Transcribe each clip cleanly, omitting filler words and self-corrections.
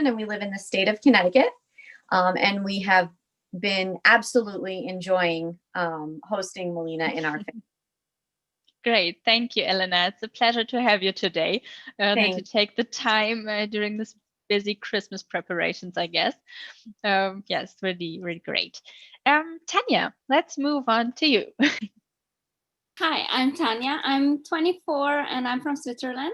Switzerland, and we live in the state of Connecticut. And we have been absolutely enjoying hosting Melina in our family. Great. Thank you, Elena. It's a pleasure to have you today and to take the time during this busy Christmas preparations, I guess. Yes, really, really great. Tanya, let's move on to you. Hi, I'm Tanya. I'm 24 and I'm from Switzerland.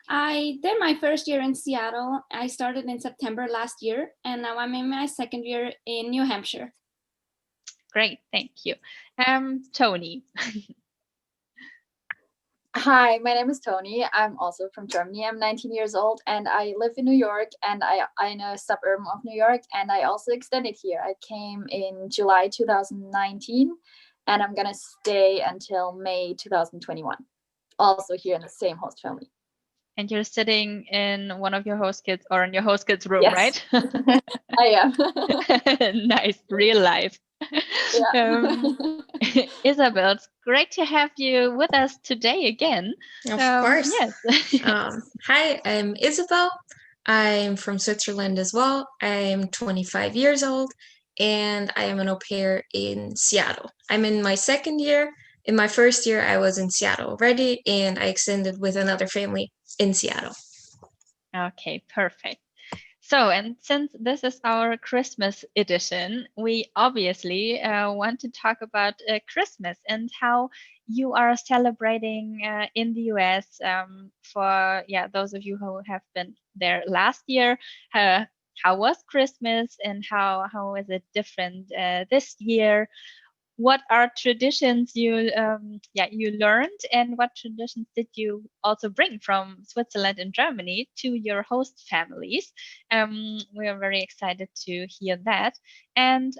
I did my first year in Seattle. I started in September last year, and now I'm in my second year in New Hampshire. Great, thank you. Tony. Hi, my name is Tony. I'm also from Germany. I'm 19 years old and I live in New York, and I'm in a suburb of New York, and I also extended here. I came in July 2019 and I'm gonna stay until May 2021. Also here in the same host family. And you're sitting in one of your host kids or in your host kids' room, yes. right? I am. Nice, real life. Yeah. Isabel, it's great to have you with us today again. Of course. Yes. Hi, I'm Isabel. I'm from Switzerland as well. I'm 25 years old and I am an au pair in Seattle. I'm in my second year. In my first year, I was in Seattle already, and I extended with another family in Seattle. Okay, perfect. So, and since this is our Christmas edition, we obviously want to talk about Christmas and how you are celebrating in the US. For those of you who have been there last year, how was Christmas and how is it different this year? What are traditions you learned, and what traditions did you also bring from Switzerland and Germany to your host families? We are very excited to hear that. And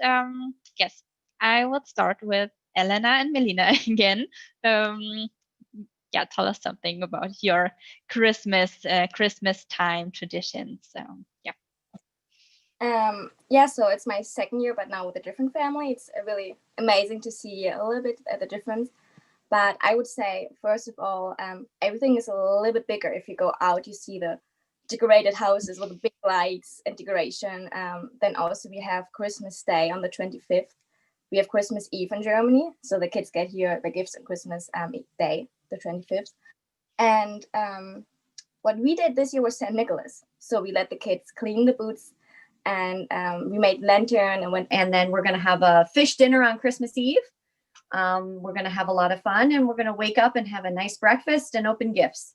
yes, I would start with Elena and Melina again. Tell us something about your Christmas time traditions. So it's my second year, but now with a different family. It's really amazing to see a little bit the difference. But I would say, first of all, everything is a little bit bigger. If you go out, you see the decorated houses with the big lights and decoration. Then also we have Christmas Day on the 25th. We have Christmas Eve in Germany. So the kids get here the gifts on Christmas Day, the 25th. And what we did this year was St. Nicholas. So we let the kids clean the boots, and we made lantern and then we're going to have a fish dinner on Christmas Eve. We're going to have a lot of fun, and we're going to wake up and have a nice breakfast and open gifts.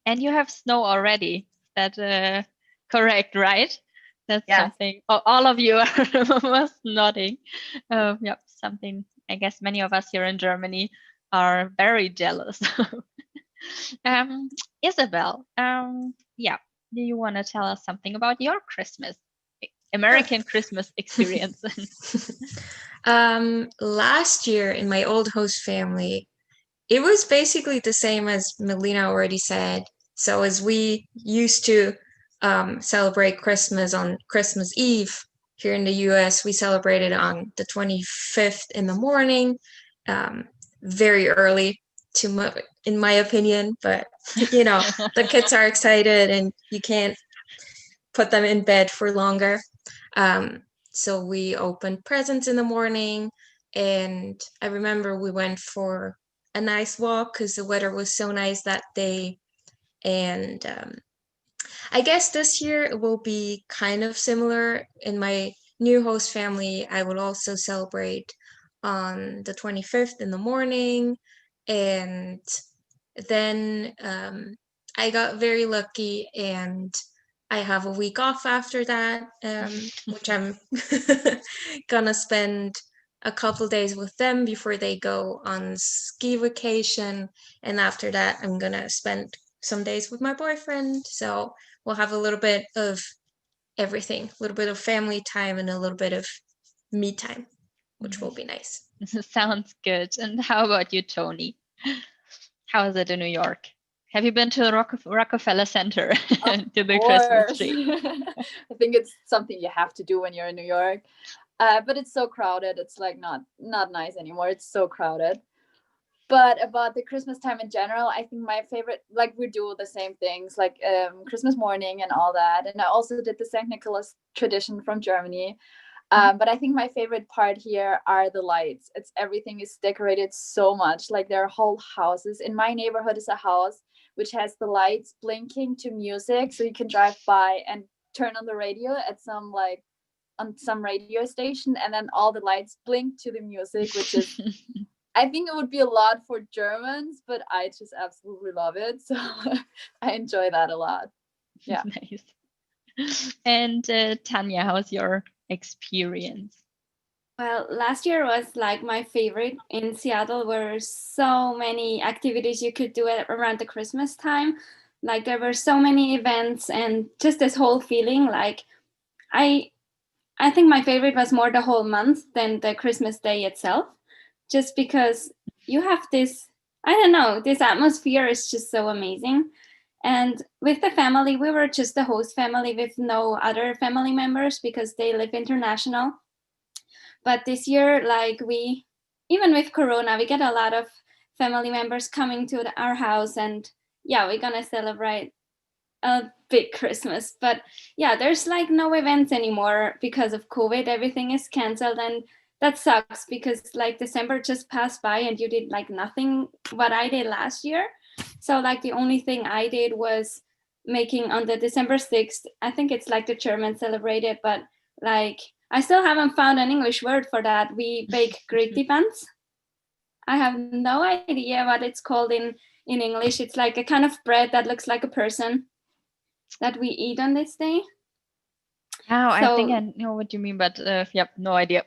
And you have snow already. That's correct, right? That's something. All of you are almost nodding. Something I guess many of us here in Germany are very jealous. Isabel, do you want to tell us something about your Christmas? American Christmas experience. Last year in my old host family, it was basically the same as Melina already said. So as we used to celebrate Christmas on Christmas Eve here in the US, we celebrated on the 25th in the morning, very early in my opinion, but the kids are excited and you can't put them in bed for longer. So we opened presents in the morning, and I remember we went for a nice walk because the weather was so nice that day. And I guess this year it will be kind of similar. In my new host family, I will also celebrate on the 25th in the morning. And then I got very lucky and I have a week off after that, which I'm gonna spend a couple days with them before they go on ski vacation. And after that, I'm gonna spend some days with my boyfriend. So we'll have a little bit of everything, a little bit of family time and a little bit of me time, which will be nice. Sounds good. And how about you, Tony? How is it in New York? Have you been to the Rockefeller Center to the Christmas tree? I think it's something you have to do when you're in New York. But it's so crowded. It's like not nice anymore. It's so crowded. But about the Christmas time in general, I think my favorite, like we do the same things, like Christmas morning and all that. And I also did the St. Nicholas tradition from Germany. But I think my favorite part here are the lights. It's everything is decorated so much. Like there are whole houses. In my neighborhood is a house which has the lights blinking to music, so you can drive by and turn on the radio at some on some radio station, and then all the lights blink to the music, which is I think it would be a lot for Germans, but I just absolutely love it. So I enjoy that a lot. Yeah. Nice. And Tanya, how's your experience? Well, last year was like my favorite in Seattle. Were so many activities you could do around the Christmas time. Like there were so many events and just this whole feeling. Like I think my favorite was more the whole month than the Christmas day itself, just because you have this, I don't know, this atmosphere is just so amazing. And with the family, we were just the host family with no other family members because they live international. But this year, like even with Corona, we get a lot of family members coming to our house, and yeah, we're gonna celebrate a big Christmas. But yeah, there's like no events anymore because of COVID. Everything is canceled, and that sucks because like December just passed by and you did like nothing what I did last year. So like the only thing I did was making on the December 6th, I think it's like the Germans celebrate it, but like I still haven't found an English word for that. We bake gritty buns. I have no idea what it's called in English. It's like a kind of bread that looks like a person that we eat on this day. Oh, I think I know what you mean, but yep, no idea.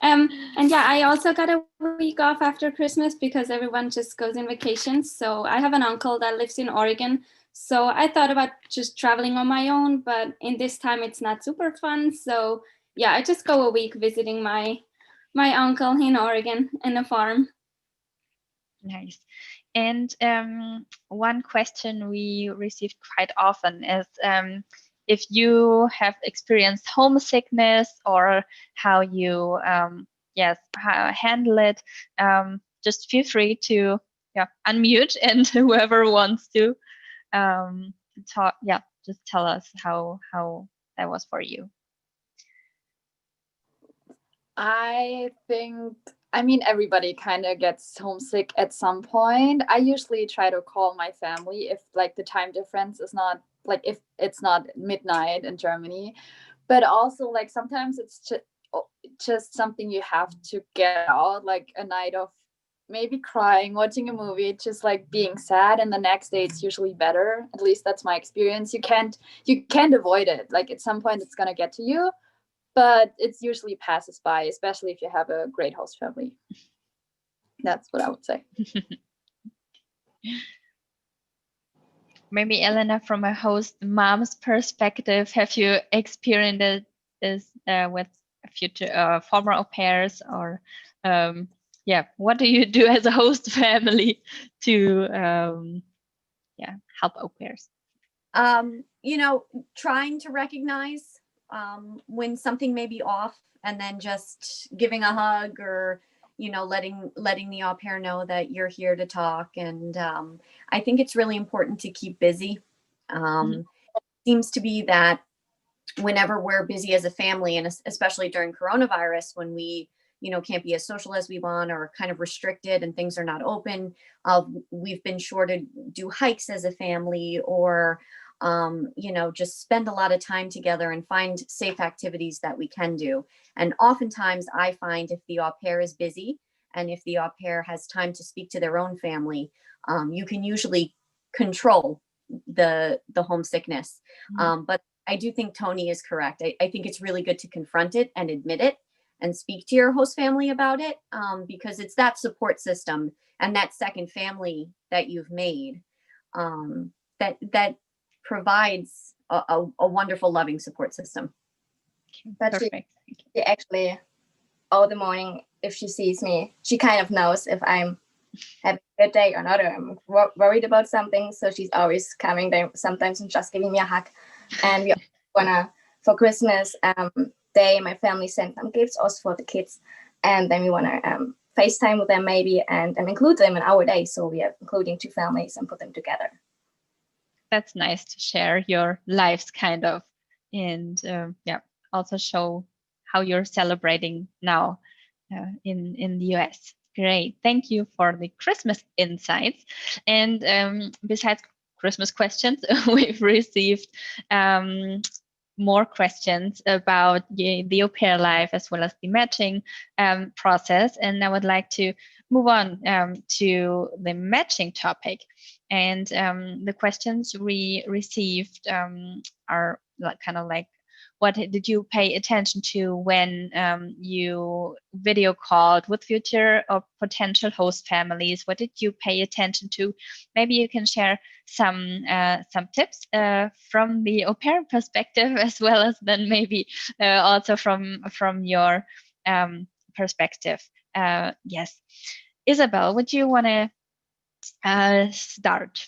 And yeah, I also got a week off after Christmas because everyone just goes in vacations. So I have an uncle that lives in Oregon. So I thought about just traveling on my own, but in this time it's not super fun. So yeah, I just go a week visiting my uncle in Oregon in a farm. Nice. And one question we received quite often is if you have experienced homesickness or how you handle it. Just feel free to unmute, and whoever wants to talk, just tell us how that was for you. I mean, everybody kind of gets homesick at some point. I usually try to call my family if like the time difference is not like if it's not midnight in Germany, but also like sometimes it's just something you have to get out, like a night of maybe crying, watching a movie, just like being sad, and the next day it's usually better. At least that's my experience. You can't avoid it. Like at some point it's gonna get to you, but it's usually passes by, especially if you have a great host family. That's what I would say. Maybe Elena, from a host mom's perspective, have you experienced this with future former au pairs, or what do you do as a host family to help au pairs? Trying to recognize when something may be off, and then just giving a hug, or letting the au pair know that you're here to talk. And I think it's really important to keep busy. It seems to be that whenever we're busy as a family, and especially during coronavirus, when we can't be as social as we want, or kind of restricted and things are not open, we've been sure to do hikes as a family, or just spend a lot of time together and find safe activities that we can do. And oftentimes I find if the au pair is busy, and if the au pair has time to speak to their own family, you can usually control the homesickness. But I do think Tony is correct. I think it's really good to confront it and admit it and speak to your host family about it, because it's that support system and that second family that you've made that provides a wonderful, loving support system. But Perfect. she actually, all the morning, if she sees me, she kind of knows if I'm having a good day or not, or I'm worried about something. So she's always coming there sometimes and just giving me a hug. And we for Christmas Day, my family sent some gifts also for the kids. And then we wanna FaceTime with them maybe and include them in our day. So we are including 2 families and put them together. That's nice to share your lives kind of, and also show how you're celebrating now in the US. Great, thank you for the Christmas insights. And besides Christmas questions, we've received more questions about the au pair life as well as the matching process. And I would like to move on to the matching topic. And the questions we received are kind of like, what did you pay attention to when you video called with future or potential host families? What did you pay attention to? Maybe you can share some tips from the au pair perspective, as well as then maybe also from your perspective. Yes, Isabel, would you want to start?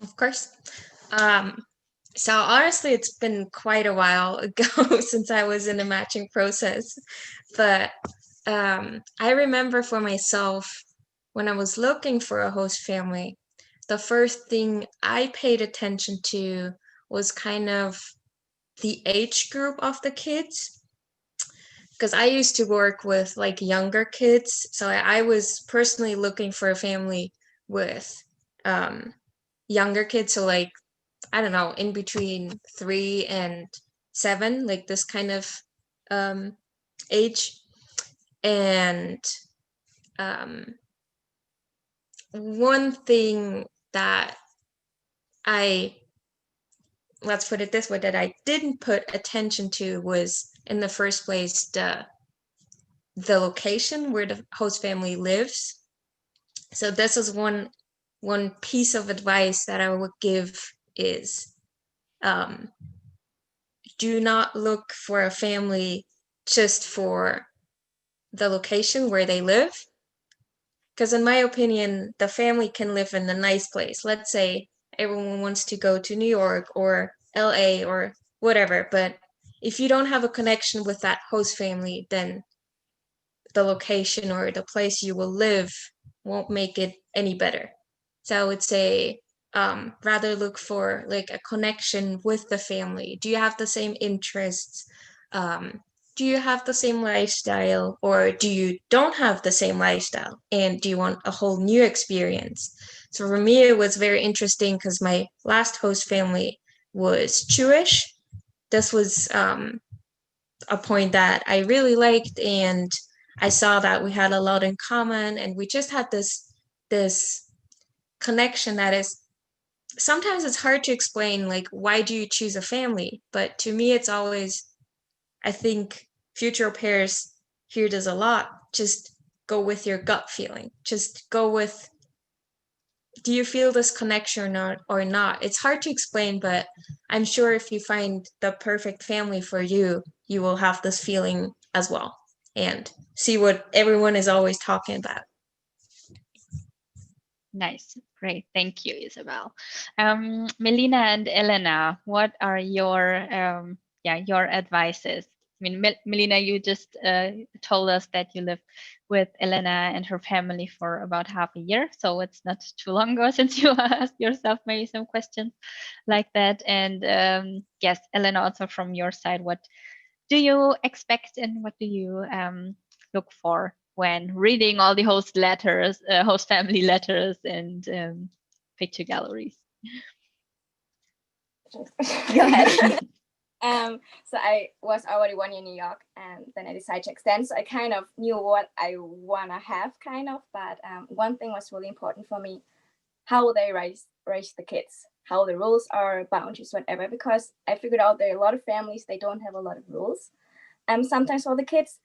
Of course. So honestly, it's been quite a while ago since I was in the matching process. But I remember for myself, when I was looking for a host family, the first thing I paid attention to was kind of the age group of the kids. Because I used to work with like younger kids. So I was personally looking for a family with younger kids. So like, I don't know, in between 3 and 7, like this kind of age. And one thing that let's put it this way, that I didn't put attention to was, in the first place, the location where the host family lives. So this is one piece of advice that I would give is do not look for a family just for the location where they live. Because in my opinion, the family can live in a nice place. Let's say everyone wants to go to New York or LA or whatever, but if you don't have a connection with that host family, then the location or the place you will live won't make it any better. So I would say rather look for like a connection with the family. Do you have the same interests? Do you have the same lifestyle, or do you don't have the same lifestyle? And do you want a whole new experience? So for me, it was very interesting because my last host family was Jewish. This was a point that I really liked, and I saw that we had a lot in common, and we just had this connection that is sometimes it's hard to explain, like, why do you choose a family? But to me, it's always, I think future au pairs hear this a lot. Just go with your gut feeling. Just go with, do you feel this connection or not? It's hard to explain, but I'm sure if you find the perfect family for you, you will have this feeling as well and see what everyone is always talking about. Nice. Great. Thank you, Isabel. Melina and Elena, what are your advices? I mean, Melina, you just told us that you lived with Elena and her family for about half a year, so it's not too long ago since you asked yourself maybe some questions like that. And yes, Elena, also from your side, what do you expect and what do you look for when reading all the host family letters and picture galleries? Go ahead. So I was already 1 year in New York, and then I decided to extend. So I kind of knew what I want to have, kind of. But one thing was really important for me: how they raise the kids, how the rules are, boundaries, whatever. Because I figured out there are a lot of families, they don't have a lot of rules. Sometimes for the kids.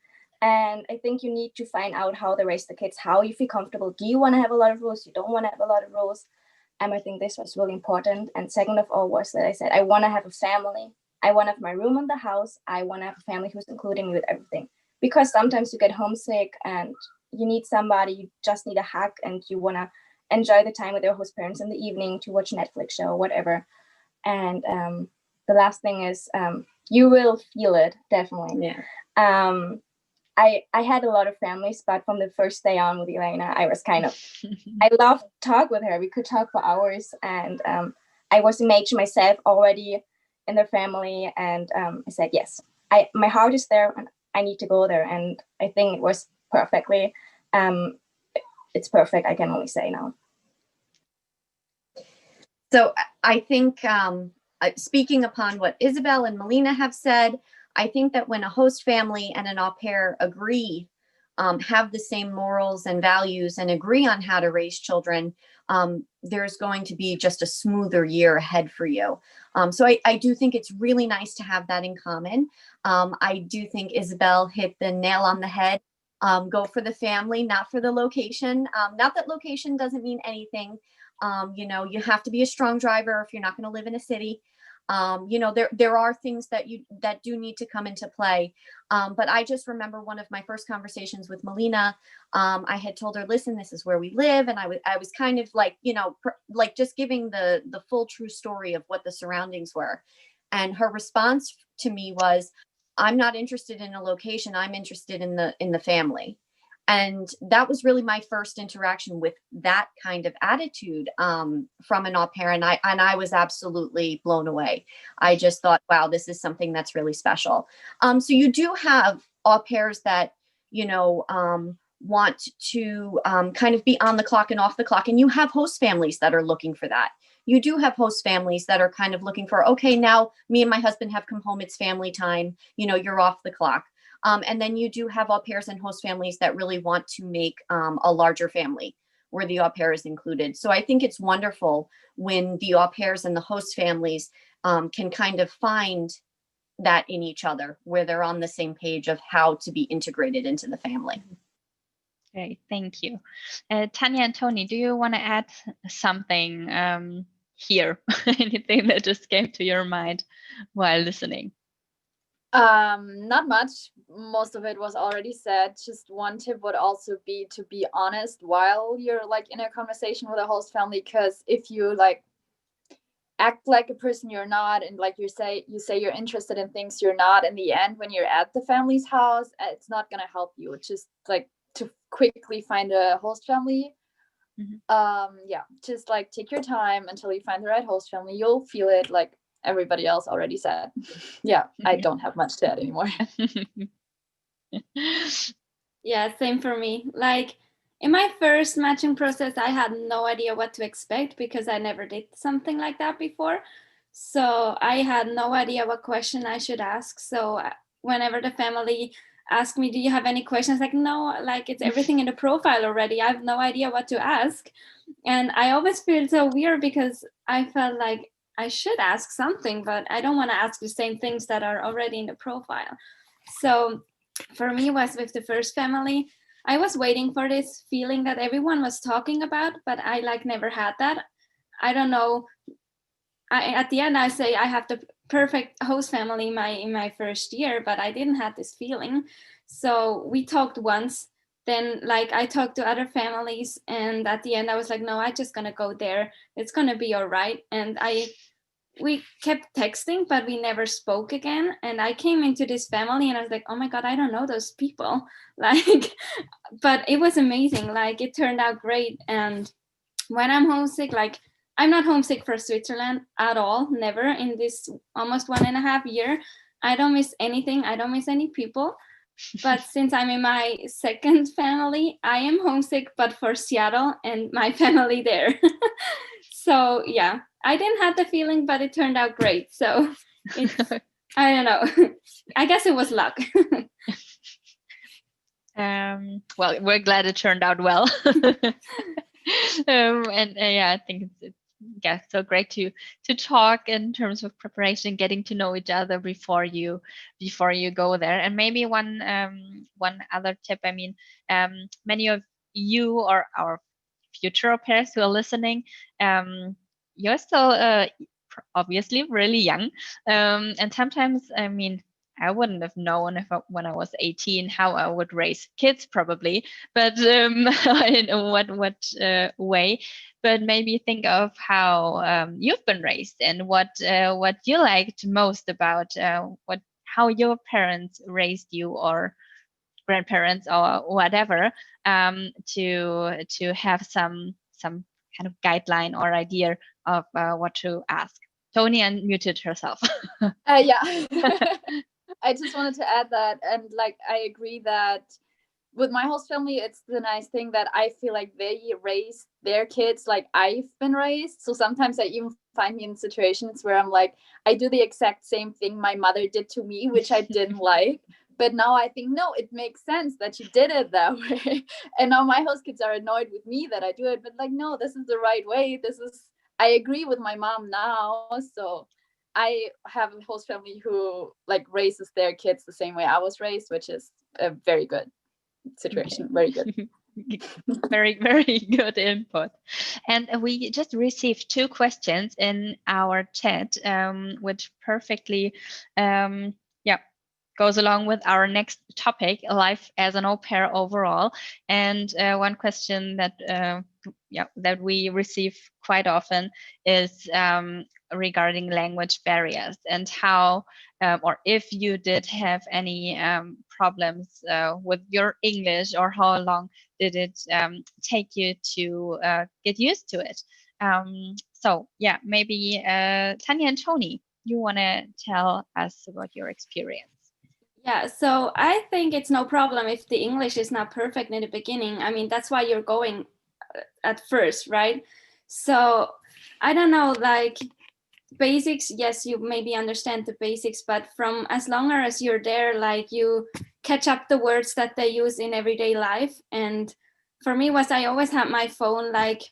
And I think you need to find out how they raise the kids, how you feel comfortable. Do you want to have a lot of rules? You don't want to have a lot of rules. I think this was really important. And second of all was that I said, I want to have a family. I want to have my room in the house. I want to have a family who's including me with everything. Because sometimes you get homesick and you need somebody, you just need a hug, and you want to enjoy the time with your host parents in the evening to watch Netflix show or whatever. And the last thing is you will feel it, definitely. Yeah. I had a lot of families, but from the first day on with Elena, I was kind of, I loved to talk with her. We could talk for hours, and I was engaged myself already in the family, and I said, yes, my heart is there, and I need to go there. And I think it was perfectly, it's perfect, I can only say now. So I think, speaking upon what Isabel and Melina have said, I think that when a host family and an au pair agree, have the same morals and values and agree on how to raise children, there's going to be just a smoother year ahead for you. So I do think it's really nice to have that in common. I do think Isabel hit the nail on the head. Go for the family, not for the location. Not that location doesn't mean anything. You know, you have to be a strong driver if you're not going to live in a city. You know, there are things that do need to come into play. But I just remember one of my first conversations with Melina. I had told her, listen, this is where we live. And I was kind of like, you know, like just giving the full true story of what the surroundings were. And her response to me was, I'm not interested in a location. I'm interested in the family. And that was really my first interaction with that kind of attitude from an au pair. And I was absolutely blown away. I just thought, wow, this is something that's really special. So you do have au pairs that, you know, want to kind of be on the clock and off the clock. And you have host families that are looking for that. You do have host families that are kind of looking for, okay, now me and my husband have come home. It's family time. You know, you're off the clock. And then you do have au pairs and host families that really want to make a larger family where the au pair is included. So I think it's wonderful when the au pairs and the host families can kind of find that in each other, where they're on the same page of how to be integrated into the family. Great, thank you. Tanya and Tony, do you want to add something here? Anything that just came to your mind while listening? Not much. Most of it was already said. Just one tip would also be to be honest while you're like in a conversation with a host family, because if you like act like a person you're not, and like you say you're interested in things you're not, in the end when you're at the family's house, it's not gonna help you. It's just like to quickly find a host family. Yeah, just like take your time until you find the right host family. You'll feel it, like everybody else already said. Yeah, I don't have much to add anymore. Yeah, same for me. Like in my first matching process, I had no idea what to expect because I never did something like that before. So I had no idea what question I should ask. So whenever the family asked me, do you have any questions? Like, no, like it's everything in the profile already. I have no idea what to ask. And I always feel so weird because I felt like I should ask something, but I don't want to ask the same things that are already in the profile. So for me, was with the first family, I was waiting for this feeling that everyone was talking about, but I like never had that. I don't know. At the end, I say I have the perfect host family in my first year, but I didn't have this feeling. So we talked once. Then like I talked to other families, and at the end I was like, no, I'm just gonna go there. It's gonna be all right. And we kept texting, but we never spoke again. And I came into this family and I was like, oh my God, I don't know those people. Like, but it was amazing. Like it turned out great. And when I'm homesick, like I'm not homesick for Switzerland at all, never, in this almost 1.5 years. I don't miss anything. I don't miss any people. But since I'm in my second family, I am homesick, but for Seattle and my family there. So yeah, I didn't have the feeling, but it turned out great. So it's, I don't know. I guess it was luck. Well, we're glad it turned out well. And yeah, I think it's so great to talk in terms of preparation, getting to know each other before you go there. And maybe one other tip. I mean, many of you or our future au pairs who are listening, you're still obviously really young, and sometimes, I mean, I wouldn't have known when I was 18 how I would raise kids, probably, but I don't know what way. But maybe think of how you've been raised and what you liked most about how your parents raised you, or grandparents or whatever, to have some kind of guideline or idea of what to ask. Tony unmuted herself. Yeah. I just wanted to add that, and like I agree that with my host family, it's the nice thing that I feel like they raise their kids like I've been raised. So sometimes I even find me in situations where I'm like, I do the exact same thing my mother did to me, which I didn't like. But now I think, no, it makes sense that she did it that way. And now my host kids are annoyed with me that I do it. But like, no, this is the right way. I agree with my mom now. So I have a host family who like raises their kids the same way I was raised, which is a very good situation. Very good. Very, very good input. And we just received 2 questions in our chat, which perfectly goes along with our next topic, life as an au pair overall. And one question that that we receive quite often is regarding language barriers, and how or if you did have any problems with your English, or how long did it take you to get used to it. So yeah, maybe Tanya and Tony, you want to tell us about your experience? Yeah, so I think it's no problem if the English is not perfect in the beginning. I mean, that's why you're going at first, right? So I don't know, like basics, yes, you maybe understand the basics, but from as long as you're there, like you catch up the words that they use in everyday life. And for me was, I always had my phone, like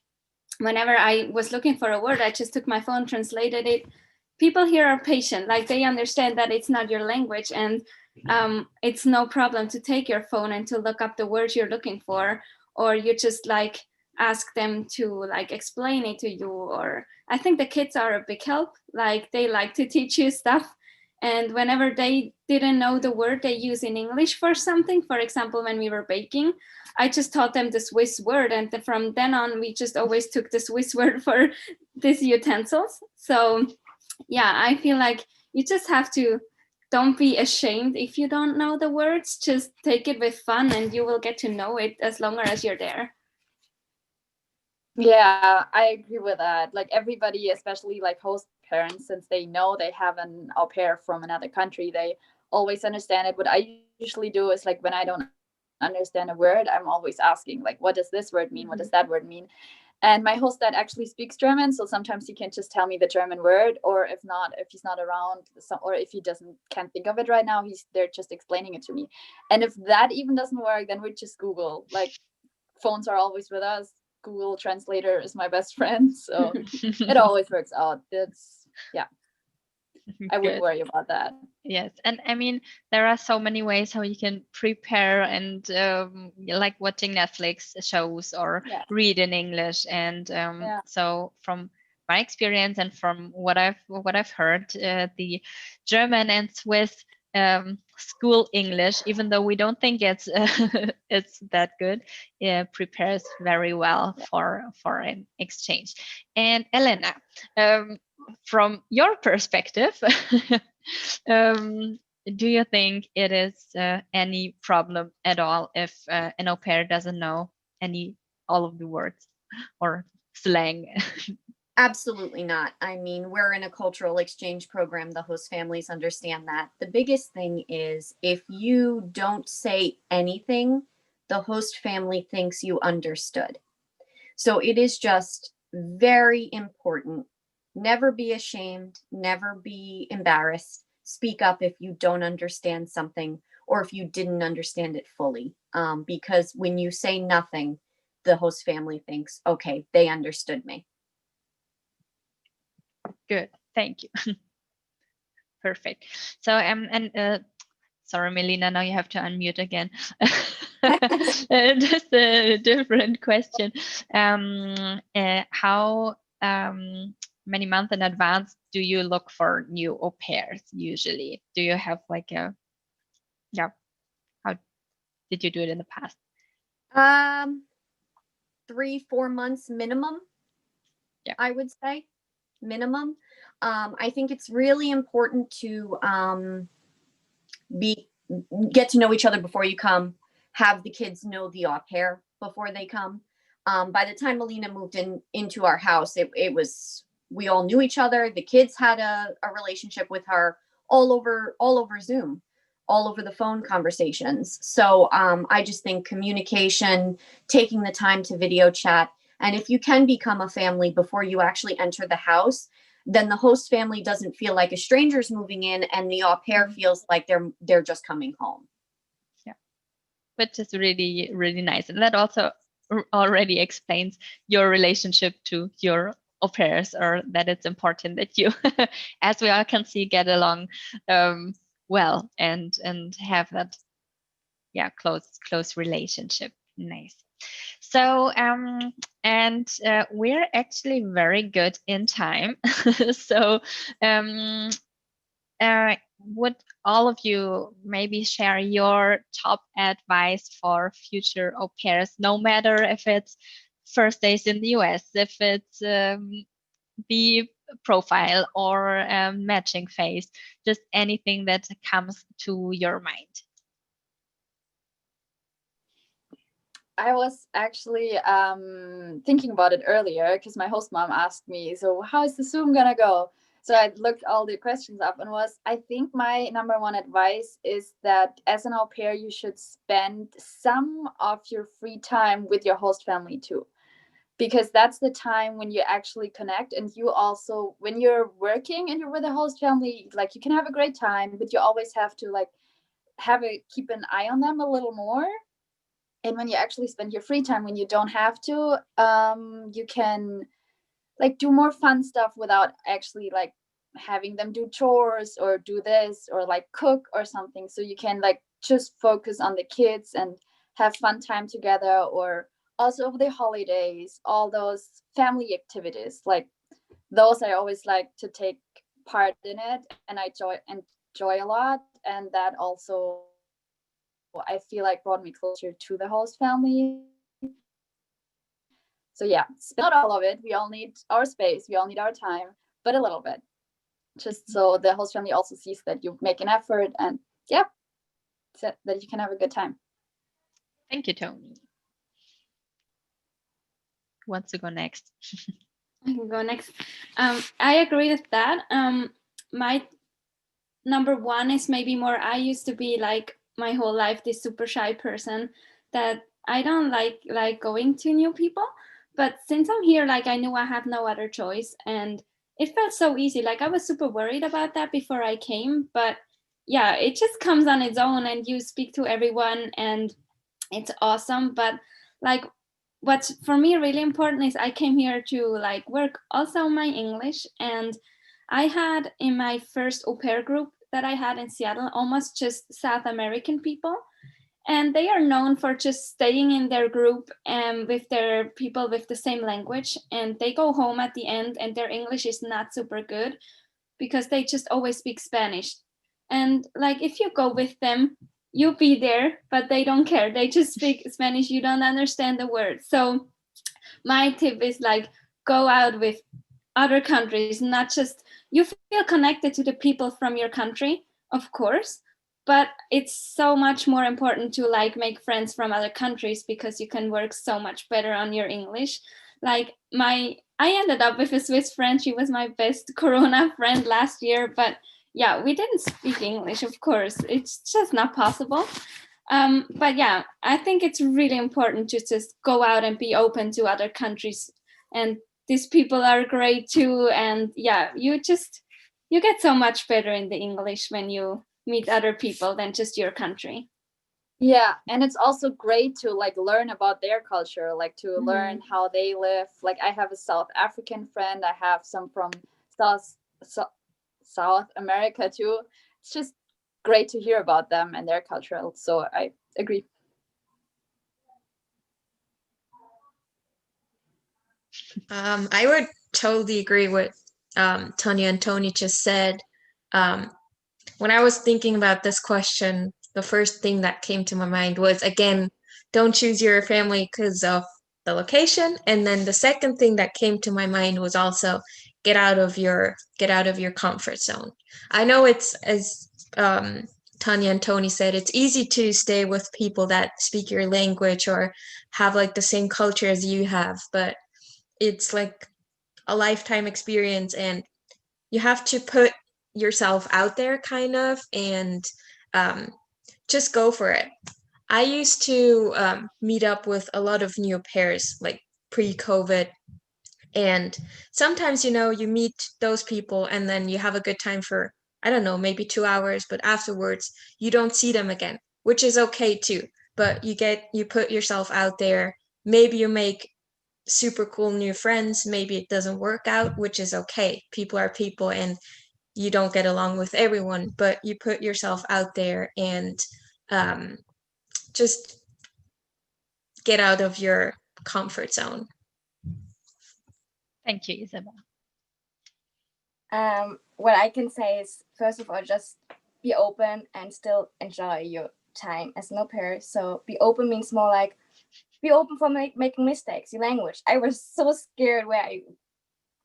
whenever I was looking for a word, I just took my phone, translated it. People here are patient, like they understand that it's not your language, and it's no problem to take your phone and to look up the words you're looking for, or you just like ask them to like explain it to you. Or I think the kids are a big help, like they like to teach you stuff. And whenever they didn't know the word they use in English for something, for example, when we were baking, I just taught them the Swiss word, and from then on we just always took the Swiss word for these utensils. So yeah, I feel like you just have to, don't be ashamed if you don't know the words, just take it with fun and you will get to know it as long as you're there. Yeah, I agree with that. Like everybody, especially like host parents, since they know they have an au pair from another country, they always understand it. What I usually do is like when I don't understand a word, I'm always asking like, what does this word mean? What does that word mean? And my host dad actually speaks German, so sometimes he can just tell me the German word, or if not, if he's not around, or if he can't think of it right now, they're just explaining it to me. And if that even doesn't work, then we just Google. Like phones are always with us. Google Translator is my best friend, so it always works out. I wouldn't worry about that. Yes, and I mean, there are so many ways how you can prepare, and like watching Netflix shows or read in English. And so from my experience and from what I've heard, the German and Swiss school English, even though we don't think it's it's that good, prepares very well for an exchange. And Elena, from your perspective, do you think it is any problem at all if an au pair doesn't know all of the words or slang? Absolutely not. I mean, we're in a cultural exchange program. The host families understand that. The biggest thing is if you don't say anything, the host family thinks you understood. So it is just very important. Never be ashamed, never be embarrassed. Speak up if you don't understand something or if you didn't understand it fully. Because when you say nothing, the host family thinks, okay, they understood me. Good, thank you. Perfect. So and sorry, Melina, now you have to unmute again. Just a different question. How many months in advance do you look for new au pairs usually? Do you have like how did you do it in the past? 3-4 months minimum. Yeah, I would say minimum. I think it's really important to get to know each other before you come. have the kids know the au pair before they come. By the time Melina moved into our house, it was, we all knew each other. The kids had a relationship with her all over Zoom, all over the phone conversations. So I just think communication, taking the time to video chat, and if you can become a family before you actually enter the house, then the host family doesn't feel like a stranger's moving in, and the au pair feels like they're just coming home. Yeah, which is really, really nice. And that also already explains your relationship to your au pairs, or that it's important that you, as we all can see, get along well and have that, yeah, close relationship. Nice. So we're actually very good in time. So would all of you maybe share your top advice for future au pairs, no matter if it's first days in the US, if it's the profile or matching phase, just anything that comes to your mind? I was actually thinking about it earlier because my host mom asked me, so how is the Zoom gonna go? So I looked all the questions up, and I think my number one advice is that as an au pair, you should spend some of your free time with your host family too, because that's the time when you actually connect. And you also, when you're working and you're with a host family, like, you can have a great time, but you always have to like keep an eye on them a little more. And when you actually spend your free time, when you don't have to, you can like do more fun stuff without actually like having them do chores or do this or like cook or something. So you can like just focus on the kids and have fun time together. Or also over the holidays, all those family activities, like those I always like to take part in it, and I enjoy a lot. And that also, I feel like, brought me closer to the host family. So yeah, not all of it. We all need our space. We all need our time, but a little bit, just so the host family also sees that you make an effort, and yeah, so that you can have a good time. Thank you, Tony. Who wants to go next? I can go next. I agree with that. My number one is maybe more, I used to be like my whole life this super shy person that I don't like going to new people. But since I'm here, like, I knew I have no other choice, and it felt so easy. Like, I was super worried about that before I came, but yeah, it just comes on its own, and you speak to everyone, and it's awesome. But like, what's for me really important is I came here to like work also on my English. And I had in my first au pair group that I had in Seattle almost just South American people. And they are known for just staying in their group and with their people with the same language. And they go home at the end and their English is not super good because they just always speak Spanish. And like, if you go with them, you'll be there, but they don't care. They just speak Spanish. You don't understand the words. So my tip is like, go out with other countries, not just, you feel connected to the people from your country, of course, but it's so much more important to like make friends from other countries because you can work so much better on your English. Like I ended up with a Swiss friend. She was my best Corona friend last year, but yeah, we didn't speak English, of course. It's just not possible. But yeah, I think it's really important to just go out and be open to other countries. And these people are great too. And yeah, you get so much better in the English when you meet other people than just your country. Yeah, and it's also great to like learn about their culture, like to learn how they live. Like, I have a South African friend, I have some from South America too. It's just great to hear about them and their culture. So I agree. I would totally agree with Tanya and Tony just said. When I was thinking about this question, the first thing that came to my mind was, again, don't choose your family because of the location. And then the second thing that came to my mind was also get out of your comfort zone. I know it's as Tanya and Tony said, it's easy to stay with people that speak your language or have like the same culture as you have, but it's like a lifetime experience, and you have to put yourself out there kind of, and just go for it. I used to meet up with a lot of new pairs like pre-COVID, and sometimes, you know, you meet those people and then you have a good time for, I don't know, maybe 2 hours, but afterwards you don't see them again, which is okay too. But you put yourself out there. Maybe you make super cool new friends. Maybe it doesn't work out, which is okay. People are people, and you don't get along with everyone, but you put yourself out there and just get out of your comfort zone. Thank you, Isabel. What I can say is, first of all, just be open and still enjoy your time as an au pair. So be open means more like be open for making mistakes. Your language. I was so scared where I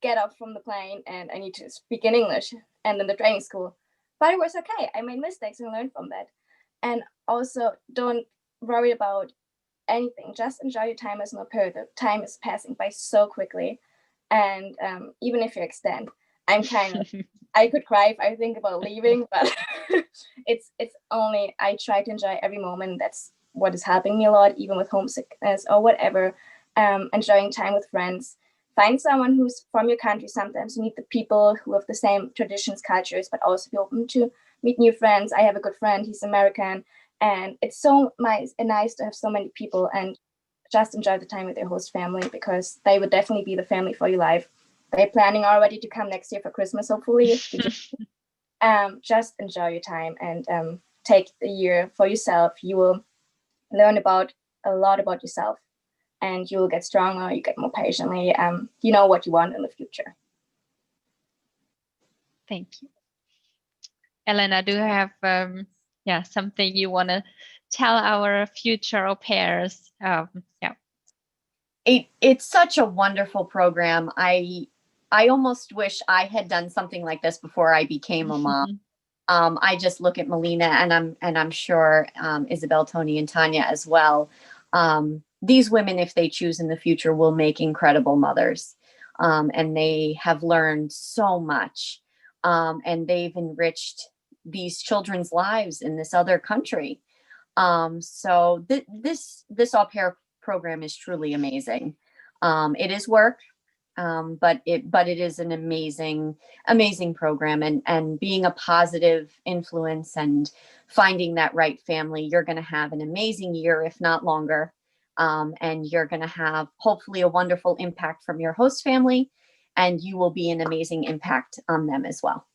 get up from the plane and I need to speak in English and in the training school. But it was okay. I made mistakes and learned from that. And also don't worry about anything. Just enjoy your time as an au pair. The time is passing by so quickly. And even if you extend, I'm kind of, I could cry if I think about leaving, but it's only, I try to enjoy every moment. That's what is helping me a lot, even with homesickness or whatever. Enjoying time with friends. Find someone who's from your country. Sometimes you meet the people who have the same traditions, cultures, but also be open to meet new friends. I have a good friend, he's American, and it's so nice to have so many people, and just enjoy the time with your host family, because they would definitely be the family for your life. They're planning already to come next year for Christmas, hopefully. Just enjoy your time and take the year for yourself. You will learn a lot about yourself, and you will get stronger, you get more patiently, you know what you want in the future. Thank you. Elena, do you have something you want to tell our future au pairs? It's such a wonderful program. I almost wish I had done something like this before I became a mom. I just look at Melina, and I'm sure Isabel, Tony, and Tanya as well. These women, if they choose in the future, will make incredible mothers, and they have learned so much, and they've enriched these children's lives in this other country. So this au pair program is truly amazing. It is work. But it is an amazing program, and being a positive influence and finding that right family, you're going to have an amazing year, if not longer. And you're going to have hopefully a wonderful impact from your host family, and you will be an amazing impact on them as well.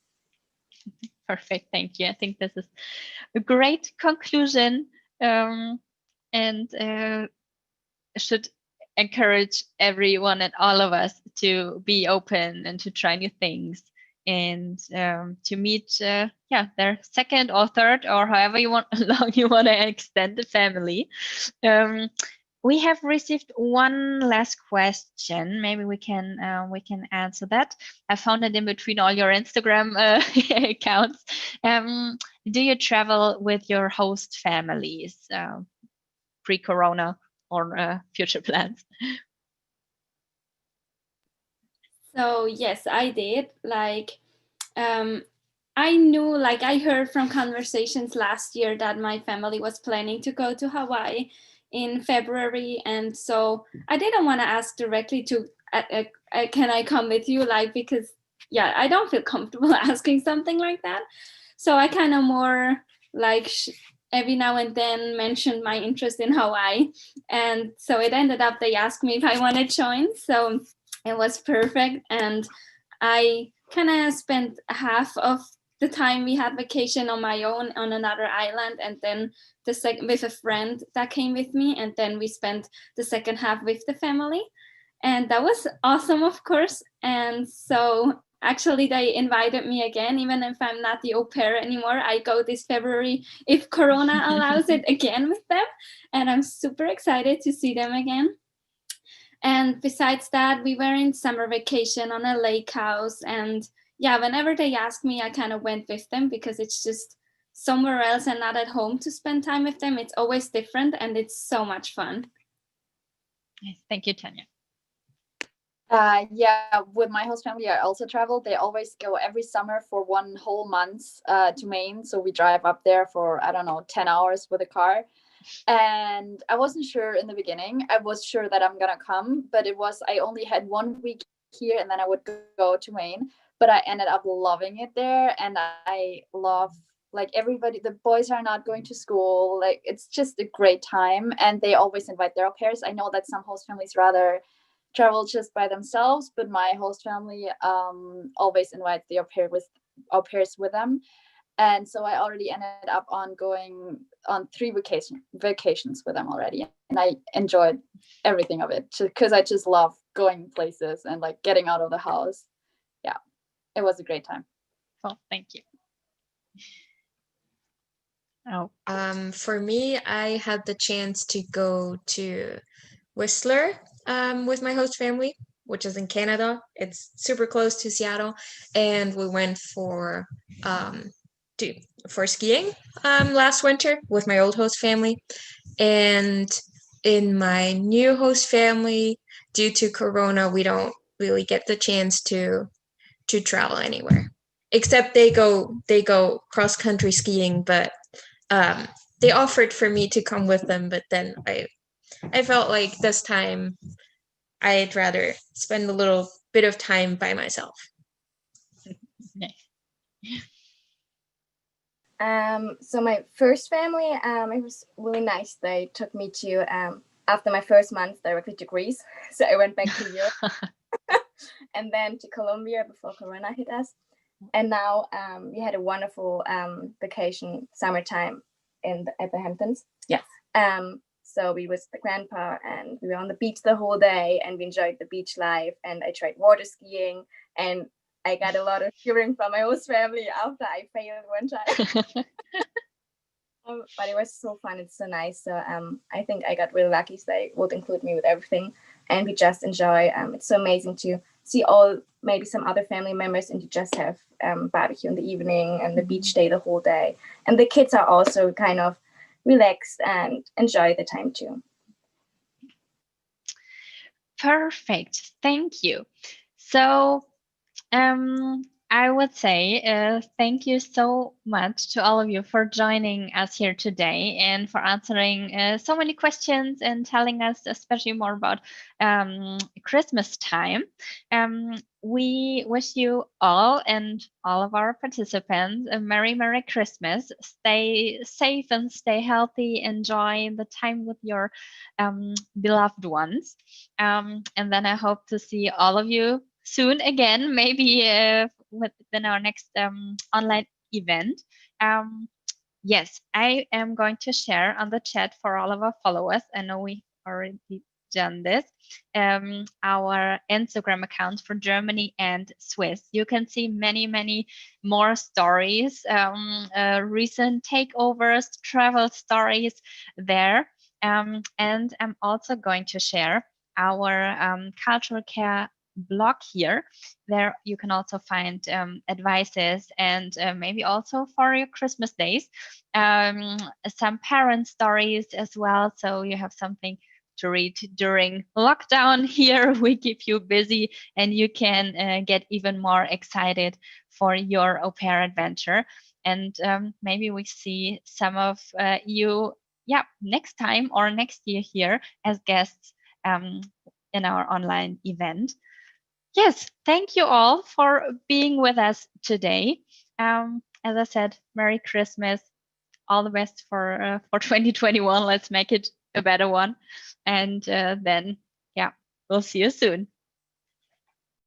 Perfect. Thank you. I think this is a great conclusion, and should encourage everyone and all of us to be open and to try new things, and to meet their second or third, or however long you want to extend the family. We have received one last question. Maybe we can answer that. I found it in between all your Instagram accounts. Do you travel with your host families pre-corona or future plans? So yes, I did. I knew, I heard from conversations last year that my family was planning to go to Hawaii in February, and so I didn't want to ask directly to can I come with you, because I don't feel comfortable asking something like that. So I kind of more every now and then mentioned my interest in Hawaii, and so it ended up they asked me if I want to join, so it was perfect. And I kind of spent half of the time we had vacation on my own on another island, and then with a friend that came with me, and then we spent the second half with the family, and that was awesome, of course. And so actually they invited me again, even if I'm not the au pair anymore. I go this February, if Corona allows it, again with them, and I'm super excited to see them again. And besides that, we were in summer vacation on a lake house, and whenever they asked me, I kind of went with them, because it's just somewhere else and not at home to spend time with them. It's always different and it's so much fun. Nice. Thank you, Tanya. Yeah, with my host family, I also travel. They always go every summer for 1 whole month to Maine. So we drive up there for, I don't know, 10 hours with a car. And I wasn't sure in the beginning. I was sure that I'm going to come, but I only had 1 week here and then I would go to Maine. But I ended up loving it there. And I love, like, everybody, the boys are not going to school. Like, it's just a great time. And they always invite their au pairs. I know that some host families rather travel just by themselves, but my host family always invites the au pairs with them. And so I already ended up on going on 3 vacations with them already. And I enjoyed everything of it because I just love going places and like getting out of the house. Yeah, it was a great time. Well, thank you. Oh, For me, I had the chance to go to Whistler with my host family, which is in Canada. It's super close to Seattle, and we went for skiing last winter with my old host family. And in my new host family, due to Corona, we don't really get the chance to travel anywhere, except they go cross country skiing. But they offered for me to come with them, but then I felt like this time I'd rather spend a little bit of time by myself. nice. So my first family, it was really nice. They took me to, after my first month, directly to Greece. So I went back to Europe and then to Colombia before Corona hit us. And now we had a wonderful vacation, summertime at the Hamptons. Yes. So we was the grandpa and we were on the beach the whole day and we enjoyed the beach life. And I tried water skiing and I got a lot of cheering from my host family after I failed one time. But it was so fun. It's so nice. So I think I got really lucky. So they would include me with everything. And we just enjoy. It's so amazing to see maybe some other family members and you just have barbecue in the evening and the beach day the whole day. And the kids are also kind of relaxed and enjoy the time too. Perfect. Thank you. So I would say thank you so much to all of you for joining us here today and for answering so many questions and telling us especially more about Christmas time. We wish you all and all of our participants a Merry, Merry Christmas. Stay safe and stay healthy. Enjoy the time with your beloved ones. And then I hope to see all of you soon again, maybe within our next online event. Yes, I am going to share on the chat for all of our followers. I know we already done this. Our Instagram accounts for Germany and Swiss. You can see many, many more stories, recent takeovers, travel stories there. And I'm also going to share our cultural care blog here. There you can also find advices and maybe also for your Christmas days, some parent stories as well. So you have something to read during lockdown. Here we keep you busy and you can get even more excited for your au pair adventure. And maybe we see some of you next time or next year here as guests in our online event. Yes, thank you all for being with us today. As I said, Merry Christmas. All the best for 2021. Let's make it a better one. And then, we'll see you soon.